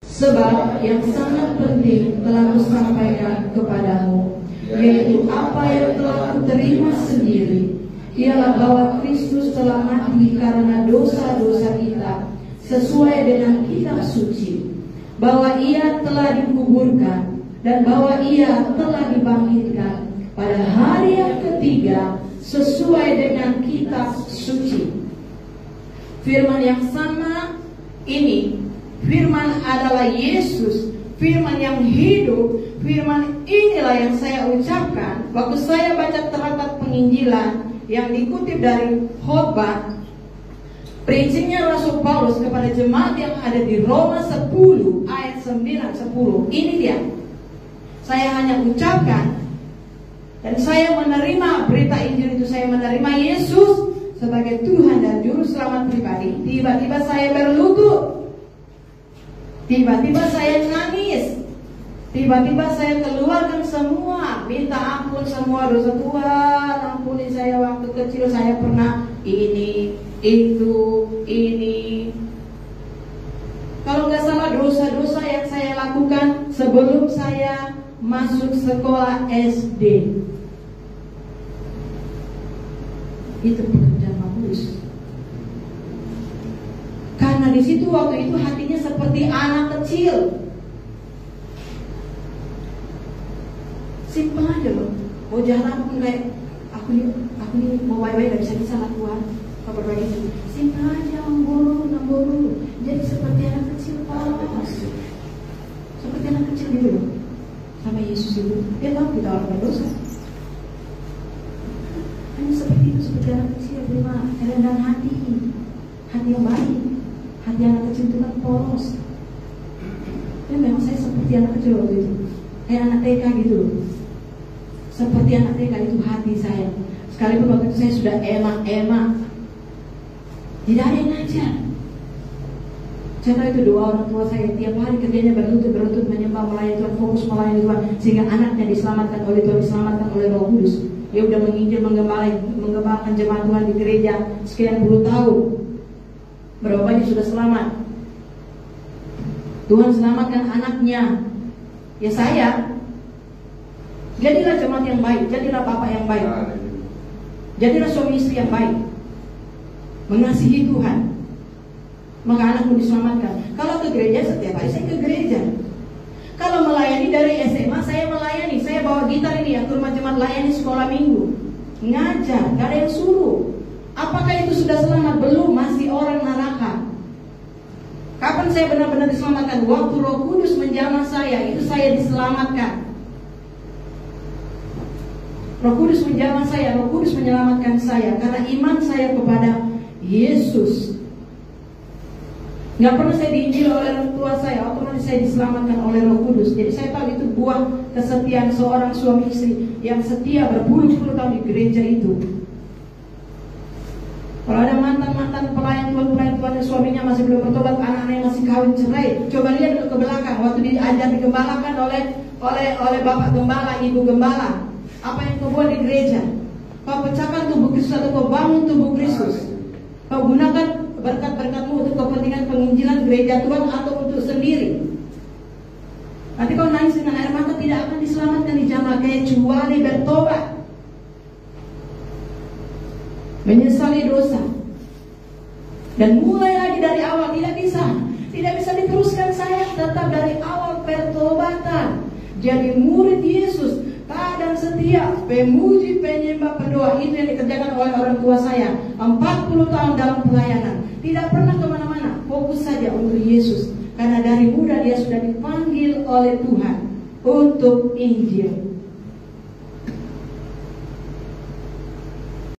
Sebab yang sangat penting telah kusampaikan kepadamu, yaitu apa yang telah kuterima sendiri, ialah bahwa Kristus telah mati karena dosa-dosa kita sesuai dengan kitab suci, bahwa Ia telah dikuburkan dan bahwa Ia telah dibangkitkan pada hari yang ketiga sesuai dengan kitab suci. Firman yang sama ini, firman adalah Yesus, firman yang hidup. Firman inilah yang saya ucapkan waktu saya baca teratat penginjilan yang dikutip dari khotbah preachingnya Rasul Paulus kepada jemaat yang ada di Roma 10 ayat 9-10. Ini dia. Saya hanya ucapkan dan saya menerima berita Injil itu, saya menerima Yesus sebagai Tuhan dan Juru Selamat pribadi. Tiba-tiba saya berlutut, tiba-tiba saya nangis, tiba-tiba saya keluarkan semua, minta ampun semua dosa. Tuhan, ampuni saya, waktu kecil saya pernah ini, itu, ini. Kalau nggak salah dosa-dosa yang saya lakukan sebelum saya masuk sekolah SD. Itu pekerjaan bagus. Karena di situ waktu itu hatinya seperti anak kecil. Simpel aja loh. Mau jalan pun kayak aku nih mau baik-baik gak bisa lah Tuhan. Kau berbagi itu. Simpel aja, ngamburu. Jadi seperti anak kecil, Pak. Seperti anak kecil gitu loh. Sama Yesus itu, dia tahu kita orang berdosa. Hanya seperti itu, seperti anak kecil, terima kerendahan hati yang baik. Hati anak kecil itu kan polos. Ya memang saya seperti anak kecil waktu itu, kayak anak TK gitu loh. Seperti anak TK itu hati saya. Sekalipun waktu itu saya sudah emak, tidak ada yang ngajar. Saya tahu itu doa orang tua saya, tiap hari kerjanya berlutut menyembah, melayani Tuhan, fokus melayani Tuhan, sehingga anaknya diselamatkan oleh Tuhan, diselamatkan oleh Roh Kudus. Dia udah menginjil, mengembangkan jemaat Tuhan di gereja sekian puluh tahun. Berapa banyak sudah selamat? Tuhan selamatkan anaknya. Ya saya, jadilah jemaat yang baik, jadilah bapak yang baik, jadilah suami istri yang baik, mengasihi Tuhan, maka anakmu diselamatkan. Kalau ke gereja, setiap hari saya ke gereja. Kalau melayani dari SMA, saya melayani. Saya bawa gitar ini, yang ke rumah jemaat, layani sekolah minggu, ngajar, gak ada yang suruh. Apakah itu sudah selamat? Belum, masih orang neraka. Kapan saya benar-benar diselamatkan? Waktu Roh Kudus menjamah saya, itu saya diselamatkan. Roh Kudus menjamah saya, Roh Kudus menyelamatkan saya karena iman saya kepada Yesus. Gak pernah saya diinjil oleh orang tua saya, otomatis saya diselamatkan oleh Roh Kudus. Jadi saya tahu itu buah kesetiaan seorang suami istri yang setia berpuluh-puluh tahun di gereja itu. Kalau ada mantan pelayan Tuhan yang suaminya masih belum bertobat, anak-anak yang masih kawin cerai, coba lihat dulu ke belakang waktu diajar digembalakan oleh bapak gembala, ibu gembala. Apa yang kau buat di gereja? Kau pecahkan tubuh Kristus atau kau bangun tubuh Kristus? Kau gunakan berkat-berkatmu untuk kepentingan penginjilan gereja Tuhan atau untuk sendiri? Nanti kau nangis dengan air mata, tidak akan diselamatkan di jamaah kecuali bertobat, menyesali dosa, dan mulai lagi dari awal. Tidak bisa diteruskan. Saya tetap dari awal pertobatan, jadi murid Yesus, taat dan setia, pemuji, penyembah, pendoa. Itu yang dikerjakan oleh orang tua saya 40 tahun dalam pelayanan. Tidak pernah kemana-mana, fokus saja untuk Yesus. Karena dari muda dia sudah dipanggil oleh Tuhan untuk Injil.